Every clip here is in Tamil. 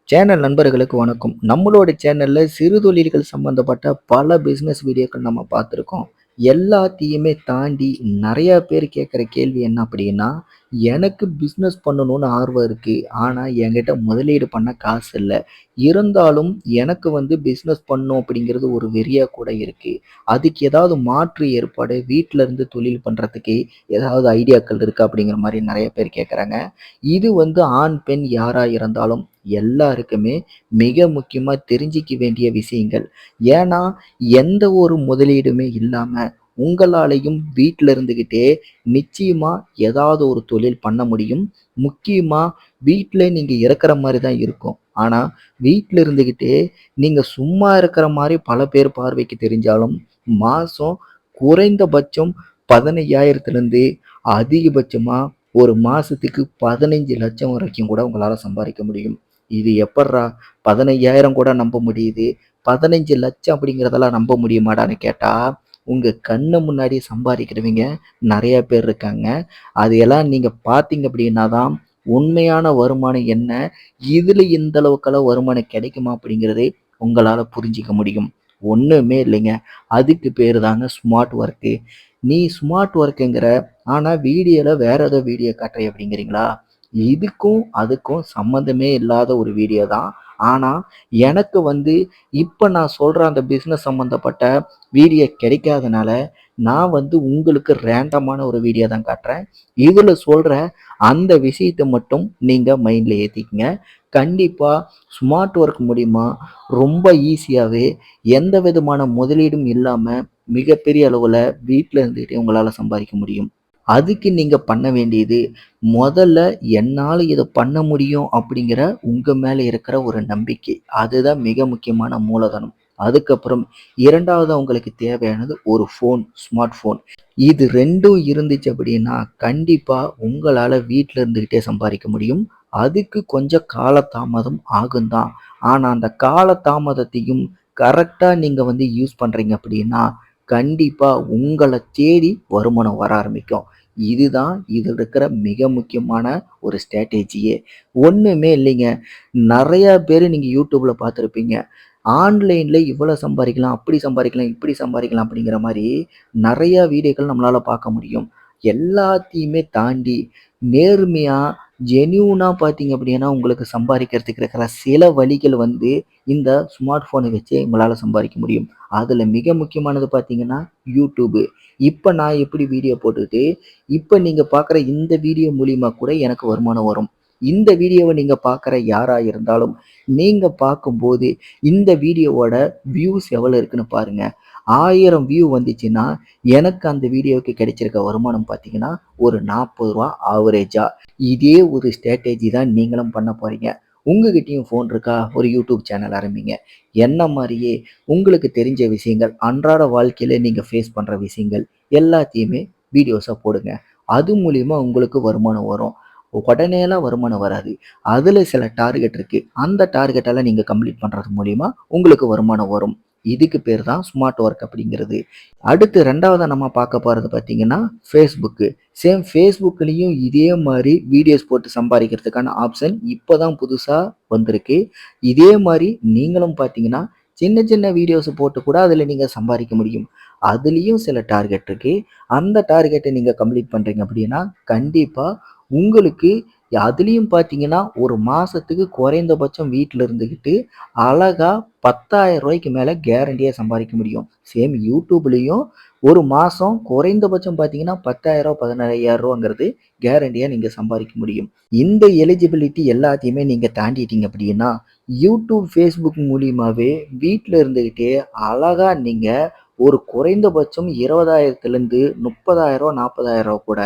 சேனல் நண்பர்களுக்கு வணக்கம். நம்மளோட சேனல்ல சிறு தொழில்கள் சம்பந்தப்பட்ட பல பிசினஸ் வீடியோக்கள் நம்ம பார்த்துருக்கோம். எல்லாத்தையுமே தாண்டி நெறைய பேர் கேட்குற கேள்வி என்ன அப்படின்னா, எனக்கு பிசினஸ் பண்ணணும்னு ஆர்வம் இருக்கு. ஆனா என்கிட்ட முதலீடு பண்ண காசு இல்ல. இருந்தாலும் எனக்கு பிசினஸ் பண்ணணும் அப்படிங்கிறது ஒரு வெறியா கூட இருக்கு. அதுக்கு ஏதாவது மாற்று ஏற்பாடு வீட்ல இருந்து தொழில் பண்றதுக்கு ஏதாவது ஐடியாக்கள் இருக்கா? அப்படிங்கிற மாரி நெறைய பேர் கேட்குறாங்க. இது ஆண், பெண் யாரா இருந்தாலும் எல்லாருக்குமே மிக முக்கியமா தெரிஞ்சிக்க வேண்டிய விஷயங்கள். ஏன்னா, எந்த ஒரு முதலீடுமே இல்லாம உங்களாலயும் வீட்ல இருந்துகிட்டே நிச்சயமா ஏதாவது ஒரு தொழில் பண்ண முடியும். முக்கியமா வீட்ல நீங்க இருக்கிற மாரி தான் இருக்கும். ஆனா, வீட்ல இருந்துகிட்டே நீங்க சும்மா இருக்கிற மாரி பல பேர் பார்வைக்கு தெரிஞ்சாலும், மாசம் குறைந்தபட்சம் 15,000லிருந்து அதிகபட்சமா ஒரு மாசத்துக்கு 15,00,000 வரைக்கும் கூட உங்களால சம்பாதிக்க முடியும். இது எப்புட்றா 15,000 கூட நம்ப முடியுது. 15,00,000 அப்படிங்கிறதெல்லாம் நம்ப முடியுமாடான்னு கேட்டா, உங்க கண்ணு முன்னாடி சம்பாதிக்கிறவங்க நெறைய பேர் இருக்காங்க. அதையெல்லாம் நீங்க பார்த்தீங்க அப்படின்னா தான், உண்மையான வருமானம் என்ன? இதுல இந்த அளவுக்கெல்லாம் வருமானம் கிடைக்குமா? அப்படிங்கிறதே உங்களால புரிஞ்சுக்க முடியும். ஒண்ணுமே இல்லைங்க. அதுக்கு பேரு தாங்க ஸ்மார்ட் ஒர்க்கு. நீ ஸ்மார்ட் ஒர்க்குங்கிற, ஆனா வீடியோல வேற ஏதோ வீடியோ காட்டுறேன் அப்படிங்கிறீங்களா? இதுக்கும் அதுக்கும் சம்மந்தமே இல்லாத ஒரு வீடியோ தான். ஆனா, எனக்கு இப்ப நான் சொல்ற அந்த பிசினஸ் சம்மந்தப்பட்ட வீடியோ கிடைக்காதனால, நான் உங்களுக்கு ரேண்டமான ஒரு வீடியோ தான் காட்டுறேன். இதுல சொல்ற அந்த விஷயத்த மட்டும் நீங்க மைண்ட்ல ஏத்திக்கங்க. கண்டிப்பா ஸ்மார்ட் ஒர்க் மூலியமா ரொம்ப ஈஸியாவே எந்த விதமான முதலீடும் இல்லாம மிகப்பெரிய அளவுல வீட்ல இருந்துகிட்டே உங்களால சம்பாதிக்க முடியும். அதுக்கு நீங்க பண்ண வேண்டியது, முதல்ல என்னால இத பண்ண முடியும் அப்படிங்கிற உங்க மேல இருக்கிற ஒரு நம்பிக்கை. அதுதான் மிக முக்கியமான மூலதனம். அதுக்கப்புறம் 2வது உங்களுக்கு தேவையானது ஒரு ஃபோன், ஸ்மார்ட் ஃபோன். இது 2ம் இருந்துச்சு அப்படின்னா, கண்டிப்பா உங்களால வீட்ல இருந்துகிட்டே சம்பாதிக்க முடியும். அதுக்கு கொஞ்சம் காலதாமதம் ஆகும் தான். ஆனா, அந்த காலதாமதத்தையும் கரெக்ட்டா நீங்க யூஸ் பண்றீங்க அப்படின்னா, கண்டிப்பா உங்கள தேடி வருமானம் வர ஆரம்பிக்கும். இதுதான் இதில இருக்கிற மிக முக்கியமான ஒரு ஸ்ட்ராட்டஜியே. ஒண்ணுமே இல்லைங்க. நெறையா பேரு நீங்க YouTubeல பார்த்திருப்பீங்க. ஆன்லைன்ல இவ்வளோ சம்பாரிக்கலாம், அப்படி சம்பாரிக்கலாம், இப்படி சம்பாரிக்கலாம் அப்படிங்கிற மாரி நெறையா வீடியோக்கள் நம்மளால பார்க்க முடியும். எல்லாத்தையுமே தாண்டி நேர்மையா, ஜென்யூனா பார்த்தீங்க அப்படின்னா, உங்களுக்கு சம்பாரிக்கிறதுக்கு இருக்கிற சில வழிகள் இந்த ஸ்மார்ட் ஃபோன வச்சே உங்களால சம்பாரிக்க முடியும். அதுல மிக முக்கியமானது பார்த்தீங்கன்னா, YouTube. இப்ப நான் எப்படி வீடியோ போட்டுட்டு, இப்ப நீங்க பார்க்குற இந்த வீடியோ மூலியமா கூட எனக்கு வருமானம் வரும். இந்த வீடியோவ நீங்க பார்க்குற யாரா இருந்தாலும், நீங்க பார்க்கும்போது இந்த வீடியோவோட வியூஸ் எவ்வளோ இருக்குன்னு பாருங்க. 1000 வியூ வந்துச்சுன்னா, எனக்கு அந்த வீடியோவுக்கு கிடைச்சிருக்க வருமானம் பார்த்தீங்கன்னா, ஒரு ரூ. 40 ஆவரேஜா. இதே ஒரு ஸ்ட்ராட்டஜி தான் நீங்களும் பண்ண போறீங்க. உங்ககிட்டயும் ஃபோன் இருக்கா? ஒரு YouTube சேனல் ஆரம்பிங்க. என்ன மாரியே உங்களுக்கு தெரிஞ்ச விஷயங்கள், அன்றாட வாழ்க்கையில நீங்க ஃபேஸ் பண்ற விஷயங்கள் எல்லாத்தையுமே வீடியோஸா போடுங்க. அது மூலியமா உங்களுக்கு வருமானம் வரும். உடனேலாம் வருமானம் வராது. அதுல சில டார்கெட் இருக்கு. அந்த டார்கெட்டெல்லாம் நீங்க கம்ப்ளீட் பண்றது மூலியமா உங்களுக்கு வருமானம் வரும். இதுக்கு பேர் தான் ஸ்மார்ட் ஒர்க் அப்படிங்கிறது. அடுத்து 2வதா நம்ம பார்க்க போறது பார்த்தீங்கன்னா, Facebook. சேம் Facebookலயும் இதே மாரி வீடியோஸ் போட்டு சம்பாரிக்கிறதுக்கான ஆப்ஷன் இப்ப தான் புதுசா வந்திருக்கு. இதே மாரி நீங்களும் பார்த்தீங்கன்னா, சின்ன சின்ன வீடியோஸ் போட்டு கூட அதுல நீங்க சம்பாரிக்க முடியும். அதுலயும் சில டார்கெட் இருக்கு. அந்த டார்கெட்ட நீங்க கம்ப்ளீட் பண்றீங்க அப்படின்னா, கண்டிப்பா உங்களுக்கு அதுலயும் பார்த்தீங்கன்னா, ஒரு மாசத்துக்கு குறைந்தபட்சம் வீட்ல இருந்துகிட்டு அழகா ரூ. 10,000க்கு மேல கேரண்டியா சம்பாதிக்க முடியும். சேம் YouTubeலயும் ஒரு மாசம் குறைந்தபட்சம் பார்த்தீங்கன்னா, ரூ. 10,000 15,000ங்கிறது கேரண்டியா நீங்க சம்பாதிக்க முடியும். இந்த எலிஜிபிலிட்டி எல்லாத்தையுமே நீங்க தாண்டிட்டீங்க அப்படின்னா, YouTube, Facebook மூலியமாவே வீட்ல இருந்துகிட்டே அழகா நீங்க ஒரு குறைந்தபட்சம் 20,000லிருந்து 30,000 40,000 கூட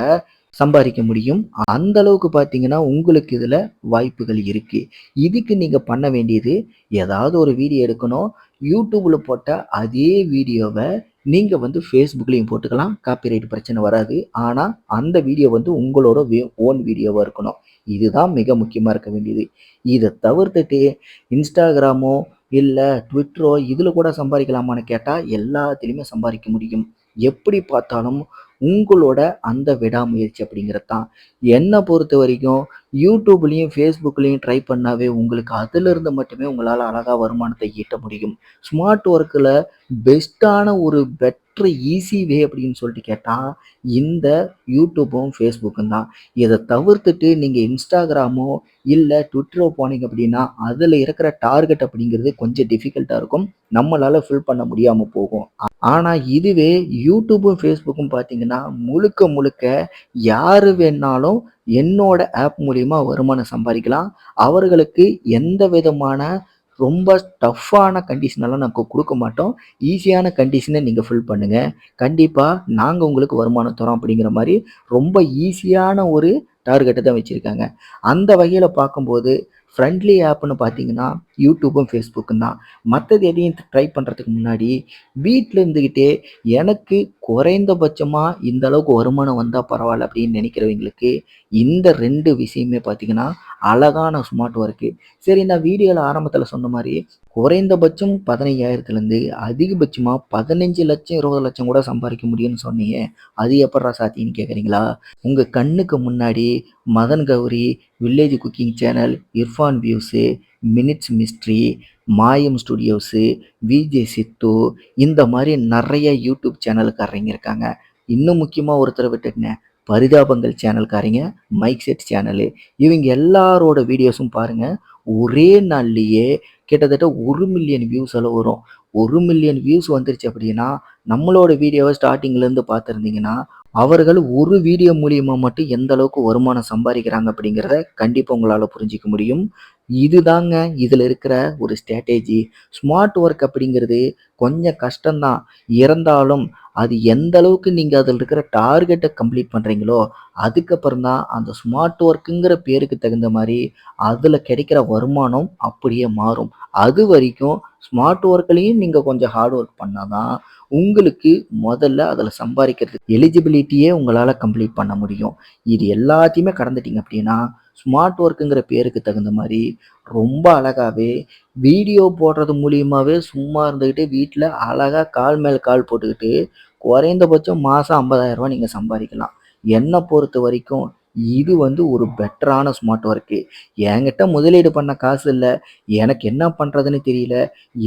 சம்பாதிக்க முடியும். அந்த அளவுக்கு பார்த்தீங்கன்னா, உங்களுக்கு இதுல வாய்ப்புகள் இருக்கு. இதுக்கு நீங்க பண்ண வேண்டியது, ஏதாவது ஒரு வீடியோ எடுக்கணும். YouTubeல போட்ட அதே வீடியோவ நீங்க Facebookலயும் போட்டுக்கலாம். காப்பிரைட் பிரச்சனை வராது. ஆனா, அந்த வீடியோ உங்களோட ஓன் வீடியோவா இருக்கணும். இதுதான் மிக முக்கியமா இருக்க வேண்டியது. இத தவிர்த்துட்டு Instagramமோ, இல்ல Twitterரோ இதுல கூட சம்பாதிக்கலாமான்னு கேட்டா, எல்லாத்துலயுமே சம்பாதிக்க முடியும். எப்படி பார்த்தாலும் உங்களோட அந்த விடாமுயற்சி அப்படிங்கிறது தான். என்னை பொறுத்த வரைக்கும் யூடியூப்லேயும் ஃபேஸ்புக்லேயும் ட்ரை பண்ணாவே உங்களுக்கு அதிலிருந்து மட்டுமே உங்களால் அழகாக வருமானத்தை ஈட்ட முடியும். ஸ்மார்ட் ஒர்க்கில் பெஸ்ட்டான ஒரு ஈஸி வே அப்படின்னு சொல்லிட்டு கேட்டால் இந்த யூடியூப்பும் ஃபேஸ்புக்கும் தான். இதை தவிர்த்துட்டு நீங்கள் இன்ஸ்டாகிராமோ இல்லை ட்விட்டரோ போனீங்க அப்படின்னா அதில் இருக்கிற டார்கெட் அப்படிங்கிறது கொஞ்சம் டிஃபிகல்ட்டாக இருக்கும். நம்மளால் ஃபில் பண்ண முடியாமல் போகும். ஆனால் இதுவே யூடியூப்பும் ஃபேஸ்புக்கும் பார்த்தீங்கன்னா முழுக்க முழுக்க யார் வேணாலும் என்னோட ஆப் மூலிமா வருமானம் சம்பாதிக்கலாம். அவர்களுக்கு எந்த விதமான ரொம்ப டஃப்பான கண்டிஷனெல்லாம் நாங்கள் கொடுக்க மாட்டோம். ஈஸியான கண்டிஷனை நீங்கள் ஃபில் பண்ணுங்கள், கண்டிப்பாக நாங்கள் உங்களுக்கு வருமானம் தரோம் அப்படிங்கிற மாதிரி ரொம்ப ஈஸியான ஒரு டார்கெட்டை தான் வச்சுருக்காங்க. அந்த வகையில் பார்க்கும்போது ஃப்ரெண்ட்லி ஆப்னு பார்த்தீங்கன்னா யூடியூப்பும் ஃபேஸ்புக்கும் தான். மற்றது எதையும் ட்ரை பண்ணுறதுக்கு முன்னாடி வீட்டில் இருந்துக்கிட்டே எனக்கு குறைந்தபட்சமாக இந்த அளவுக்கு வருமானம் வந்தால் பரவாயில்ல அப்படின்னு நினைக்கிறவங்களுக்கு இந்த 2 விஷயமே பார்த்தீங்கன்னா அழகான ஸ்மார்ட் ஒர்க்கு. சரி, நான் வீடியோவில் ஆரம்பத்தில் சொன்ன மாதிரி குறைந்தபட்சம் 15,000லேருந்து அதிகபட்சமாக 15,00,000 20,00,000 கூட சம்பாதிக்க முடியும்னு சொன்னீங்க. அது எப்பட்றா சாத்தியம்னு கேட்குறீங்களா? உங்கள் கண்ணுக்கு முன்னாடி Madan Gowri, village cooking channel, Irfan views, minutes mystery, Maayam studios, VJ Siddhu, இந்த மாதிரி நிறைய யூடியூப் சேனலுக்காரங்க இருக்காங்க. இன்னும் முக்கியமாக ஒருத்தரை விட்டுட்டுங்க, பரிதாபங்கள் சேனல்காரங்க, மைக் செட் சேனலு, இவங்க எல்லாரோட வீடியோஸும் பாருங்கள். ஒரே நாள்லேயே கிட்டத்தட்ட 1,000,000 வியூஸ் அளவு வரும். 1,000,000 வியூஸ் வந்துருச்சு அப்படின்னா நம்மளோட வீடியோவை ஸ்டார்டிங்லேருந்து பார்த்துருந்தீங்கன்னா அவர்கள் ஒரு வீடியோ மூலியமா மட்டும் எந்த அளவுக்கு வருமானம் சம்பாதிக்கிறாங்க அப்படிங்கிறத கண்டிப்பாக உங்களால் புரிஞ்சிக்க முடியும். இதுதாங்க இதில் இருக்கிற ஒரு ஸ்ட்ராட்டஜி. ஸ்மார்ட் ஒர்க் அப்படிங்கிறது கொஞ்சம் கஷ்டம்தான், இருந்தாலும் அது எந்த அளவுக்கு நீங்கள் அதில் இருக்கிற டார்கெட்டை கம்ப்ளீட் பண்ணுறீங்களோ அதுக்கப்புறம் தான் அந்த ஸ்மார்ட் ஒர்க்குங்கிற பேருக்கு தகுந்த மாதிரி அதில் கிடைக்கிற வருமானம் அப்படியே மாறும். அது வரைக்கும் ஸ்மார்ட் ஒர்க்லேயும் நீங்கள் கொஞ்சம் ஹார்ட் ஒர்க் பண்ணால் தான் உங்களுக்கு முதல்ல அதில் சம்பாதிக்கிறதுக்கு எலிஜிபிலிட்டியே உங்களால் கம்ப்ளீட் பண்ண முடியும். இது எல்லாத்தையுமே கடந்துட்டீங்க அப்படின்னா ஸ்மார்ட் ஒர்க்குங்கிற பேருக்கு தகுந்த மாதிரி ரொம்ப அழகாகவே வீடியோ போடுறது மூலியமாகவே சும்மா இருந்துக்கிட்டு வீட்டில் அழகாக கால் மேல் கால் போட்டுக்கிட்டு குறைந்தபட்சம் மாதம் 50,000 நீங்கள் சம்பாதிக்கலாம். என்னை பொறுத்த வரைக்கும் இது ஒரு பெட்டரான ஸ்மார்ட் ஒர்க்கு. என்கிட்ட முதலீடு பண்ண காசு இல்லை, எனக்கு என்ன பண்ணுறதுன்னு தெரியல,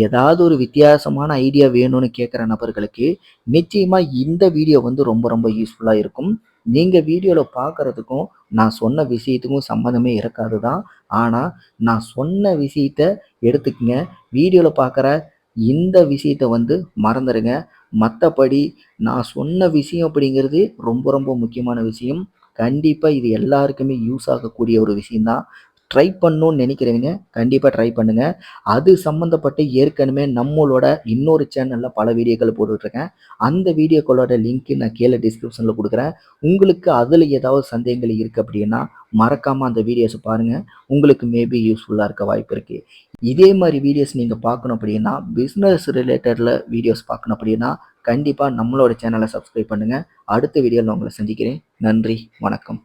ஏதாவது ஒரு வித்தியாசமான ஐடியா வேணும்னு கேட்குற நபர்களுக்கு நிச்சயமாக இந்த வீடியோ ரொம்ப ரொம்ப யூஸ்ஃபுல்லாக இருக்கும். நீங்கள் வீடியோவில் பார்க்குறதுக்கும் நான் சொன்ன விஷயத்துக்கும் சம்மந்தமே இருக்காது தான். ஆனால் நான் சொன்ன விஷயத்த எடுத்துக்கங்க. வீடியோவில் பார்க்குற இந்த விஷயத்த மறந்துடுங்க. மற்றபடி நான் சொன்ன விஷயம் அப்படிங்கிறது ரொம்ப ரொம்ப முக்கியமான விஷயம். கண்டிப்பாக இது எல்லாருக்குமே யூஸ் ஆகக்கூடிய ஒரு விஷயந்தான். ட்ரை பண்ணணும்னு நினைக்கிறவங்க கண்டிப்பாக ட்ரை பண்ணுங்கள். அது சம்மந்தப்பட்ட ஏற்கனவே நம்மளோட இன்னொரு சேனலில் பல வீடியோக்கள் போட்டுட்ருக்கேன். அந்த வீடியோக்களோட லிங்க்கு நான் கீழே டிஸ்கிரிப்ஷனில் கொடுக்குறேன். உங்களுக்கு அதில் ஏதாவது சந்தேகங்கள் இருக்குது அப்படின்னா மறக்காமல் அந்த வீடியோஸை பாருங்கள். உங்களுக்கு மேபி யூஸ்ஃபுல்லாக இருக்க வாய்ப்பு இருக்குது. இதே மாதிரி வீடியோஸ் நீங்கள் பார்க்கணும் அப்படின்னா, பிஸ்னஸ் ரிலேட்டடில் வீடியோஸ் பார்க்கணும் அப்படின்னா கண்டிப்பாக நம்மளோட சேனலை சப்ஸ்கிரைப் பண்ணுங்கள். அடுத்த வீடியோவில் நான் உங்களை சந்திக்கிறேன். நன்றி, வணக்கம்.